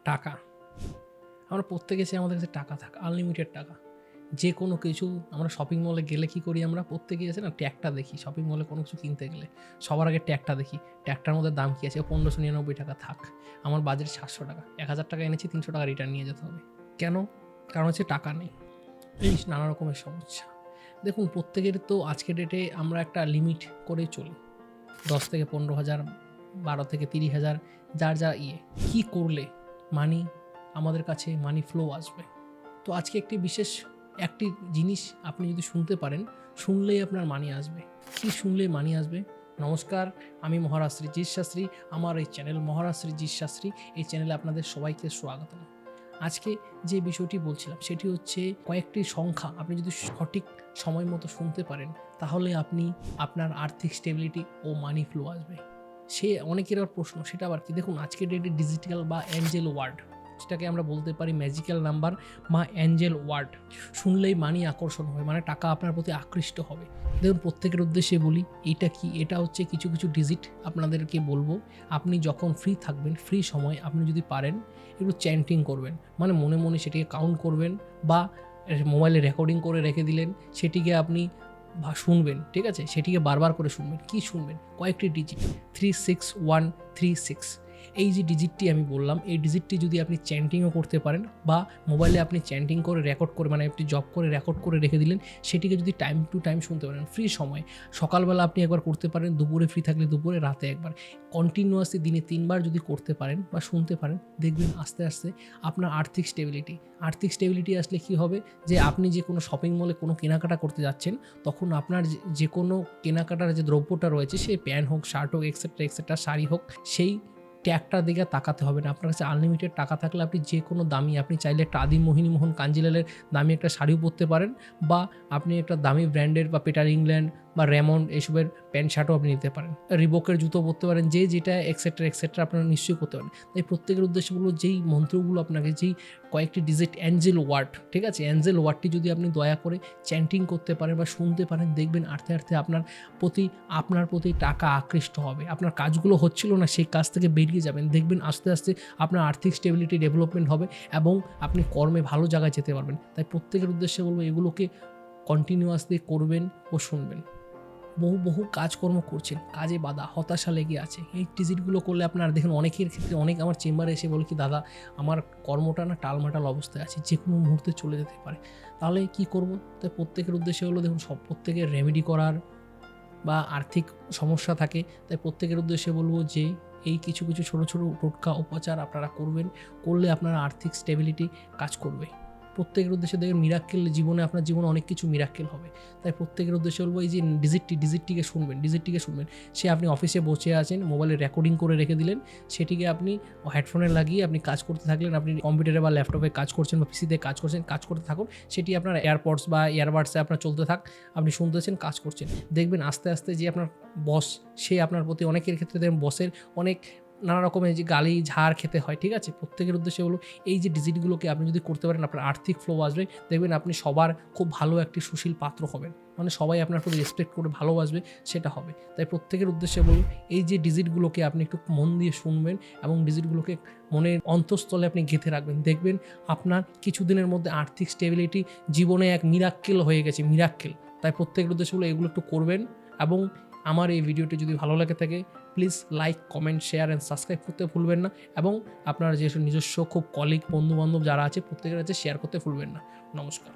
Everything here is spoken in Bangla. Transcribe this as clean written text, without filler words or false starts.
টাকা। আমরা প্রত্যেকে চাই আমাদের কাছে টাকা থাক, আনলিমিটেড টাকা। যে কোনো কিছু আমরা শপিং মলে গেলে কী করি, আমরা প্রত্যেকেই আছে না ট্যাগটা দেখি। শপিং মলে কোনো কিছু কিনতে গেলে সবার আগে ট্যাগটা দেখি। ট্যাগটার মধ্যে দাম কী আছে? ১৫৯৯ টাকা থাক, আমার বাজেট ৭০০ টাকা, ১,০০০ টাকা এনেছি, ৩০০ টাকা রিটার্ন নিয়ে যেতে হবে। কেন? কারণ হচ্ছে টাকা নেই। এই নানা রকমের সমস্যা। দেখুন, প্রত্যেকের তো আজকের ডেটে আমরা একটা লিমিট করেই চলি। ১০ থেকে ১৫,০০০, ১২ থেকে ৩০,০০০, যার যা কী করলে আমাদের কাছে মানি ফ্লো আসবে। তো আজকে একটি জিনিস আপনি যদি শুনতে পারেন, শুনলেই আপনার মানি আসবে। কি শুনলেই মানি আসবে? নমস্কার, আমি মহারাজ শ্রীজিৎ শাস্ত্রী। আমার এই চ্যানেল মহারাজ শ্রীজিৎ শাস্ত্রী, এই চ্যানেলে আপনাদের সবাইকে স্বাগতম। আজকে যে বিষয়টি বলছিলাম সেটি হচ্ছে কয়েকটি সংখ্যা আপনি যদি সঠিক সময় মতো শুনতে পারেন, তাহলে আপনি আপনার আর্থিক স্টেবিলিটি ও মানি ফ্লো আসবে। সে অনেকের আবার প্রশ্ন, সেটা আবার কি? দেখুন, আজকের ডেটে ডিজিটাল বা অ্যাঞ্জেল ওয়ার্ড, যেটাকে আমরা বলতে পারি ম্যাজিক্যাল নাম্বার বা অ্যাঞ্জেল ওয়ার্ড, শুনলেই মানি আকর্ষণ হবে, মানে টাকা আপনার প্রতি আকৃষ্ট হবে। দেখুন, প্রত্যেকের উদ্দেশ্যে বলি, এইটা কি? এটা হচ্ছে কিছু কিছু ডিজিট আপনাদেরকে বলবো। আপনি যখন ফ্রি থাকবেন, ফ্রি সময় আপনি যদি পারেন একটু চ্যান্টিং করবেন, মানে মনে মনে সেটিকে কাউন্ট করবেন, বা মোবাইলে রেকর্ডিং করে রেখে দিলেন, সেটিকে আপনি শুনবেন, ঠিক আছে? সেটিকে বারবার করে শুনবেন। কি শুনবেন? কয়েকটি ডিজিট, 36136। এই যে ডিজিটটি আমি বললাম, এই ডিজিটটি যদি আপনি চ্যান্টিংও করতে পারেন, বা মোবাইলে আপনি চ্যান্টিং করে রেকর্ড করে, মানে আপনি জব করে রেকর্ড করে রেখে দিলেন, সেটিকে যদি টাইম টু টাইম শুনতে পারেন ফ্রি সময়, সকালবেলা আপনি একবার করতে পারেন, দুপুরে ফ্রি থাকলে দুপুরে, রাতে একবার, কন্টিনিউয়াসলি দিনে ৩ বার যদি করতে পারেন বা শুনতে পারেন, দেখবেন আস্তে আস্তে আপনার আর্থিক স্টেবিলিটি আসলে কি হবে, যে আপনি যে কোনো শপিং মলে কোনো কেনাকাটা করতে যাচ্ছেন, তখন আপনার যে কোনো কেনাকাটার যে দ্রব্যটা রয়েছে, সে প্যান্ট হোক, শার্ট হোক, এক্সেট্রা, শাড়ি হোক, সেই ট্যাগটার দিকে তাকাতে হবে না। আপনার কাছে আনলিমিটেড টাকা থাকলে আপনি যে কোনো দামি, আপনি চাইলে একটা আদি মোহিনীমোহন কাঞ্জিলালের দামি একটা শাড়িও পরতে পারেন, বা আপনি একটা দামি ব্র্যান্ডের বা পিটার ইংল্যান্ড বা রেমন্ড এসবের প্যান্ট শার্টও আপনি নিতে পারেন, রিবকের জুতো পরতে পারেন, যেটা এক্সেট্রা আপনারা নিশ্চয়ই করতে পারেন। তাই প্রত্যেকের উদ্দেশ্যে বলবো, যেই মন্ত্রগুলো আপনাকে, যেই কয়েকটি ডিজিট অ্যাঞ্জেল ওয়ার্ড, ঠিক আছে, অ্যাঞ্জেল ওয়ার্ডটি যদি আপনি দয়া করে চ্যান্টিং করতে পারেন বা শুনতে পারেন, দেখবেন আস্তে আস্তে আপনার প্রতি টাকা আকৃষ্ট হবে। আপনার কাজগুলো হচ্ছিল না, সেই কাজ থেকে বেরিয়ে যাবেন, দেখবেন আস্তে আস্তে আপনার আর্থিক স্টেবিলিটি ডেভেলপমেন্ট হবে এবং আপনি কর্মে ভালো জায়গায় যেতে পারবেন। তাই প্রত্যেকের উদ্দেশ্যে বলবো, এগুলোকে কন্টিনিউয়াসলি করবেন ও শুনবেন। বহু কাজকর্ম করছেন, কাজে বাধা, হতাশা লেগে আছে, এই ডিজিটগুলো করলে আপনার দেখুন, অনেকের ক্ষেত্রে অনেক আমার চেম্বারে এসে বলে কি, দাদা আমার কর্মটা না টালমাটাল অবস্থায় আছে, যে কোনো মুহূর্তে চলে যেতে পারে, তাহলে কি করব? তাই প্রত্যেকের উদ্দেশ্যে হলো, দেখুন, প্রত্যেকের রেমেডি করার বা আর্থিক সমস্যা থাকে, তাই প্রত্যেকের উদ্দেশ্যে বলবো যে এই কিছু কিছু ছোটো ছোটো টোটকা উপচার আপনারা করলে আপনার আর্থিক স্টেবিলিটি কাজ করবে। প্রত্যেকের উদ্দেশ্যে দেখবেন মিরাক্কেল, আপনার জীবনে অনেক কিছু মিরাক্কেল হবে। তাই প্রত্যেকের উদ্দেশ্যে বলবো, এই যে ডিজিটটিকে শুনবেন। সে আপনি অফিসে বসে আছেন, মোবাইলে রেকর্ডিং করে রেখে দিলেন, সেটিকে আপনি হেডফোনে লাগিয়ে আপনি কাজ করতে থাকলেন, আপনি কম্পিউটারে বা ল্যাপটপে কাজ করছেন বা পিসিতে কাজ করতে থাকুন, সেটি আপনার এয়ারপডস বা ইয়ারবাডসে আপনার চলতে থাক, আপনি শুনতেছেন, কাজ করছেন, দেখবেন আস্তে আস্তে যে আপনার বস, সে আপনার প্রতি, অনেকের ক্ষেত্রে দেখবেন বসের অনেক নানা রকমের যে গালি ঝাড় খেতে হয়, ঠিক আছে? প্রত্যেকের উদ্দেশ্যে হলো, এই যে ডিজিটগুলোকে আপনি যদি করতে পারেন, আপনার আর্থিক ফ্লো আসবে, দেখবেন আপনি সবার খুব ভালো একটি সুশীল পাত্র হবেন, মানে সবাই আপনার প্রতি রেসপেক্ট করে ভালোবাসবে, সেটা হবে। তাই প্রত্যেকের উদ্দেশ্যে বলুন, এই যে ডিজিটগুলোকে আপনি একটু মন দিয়ে শুনবেন এবং ডিজিটগুলোকে মনের অন্তঃস্থলে আপনি গেঁথে রাখবেন, দেখবেন আপনার কিছুদিনের মধ্যে আর্থিক স্টেবিলিটি জীবনে এক মিরাক্কেল হয়ে গেছে, মিরাক্কেল। তাই প্রত্যেকের উদ্দেশ্যে হলো, এগুলো একটু করবেন। এবং আমার এই ভিডিওটি যদি ভালো লাগে থাকে, please like, comment, share and subscribe করতে ভুলবেন না, এবং আপনার যে নিজস্ব খুব কলিগ, বন্ধুবান্ধব যারা আছে, প্রত্যেকের কাছে শেয়ার করতে ভুলবেন না। নমস্কার।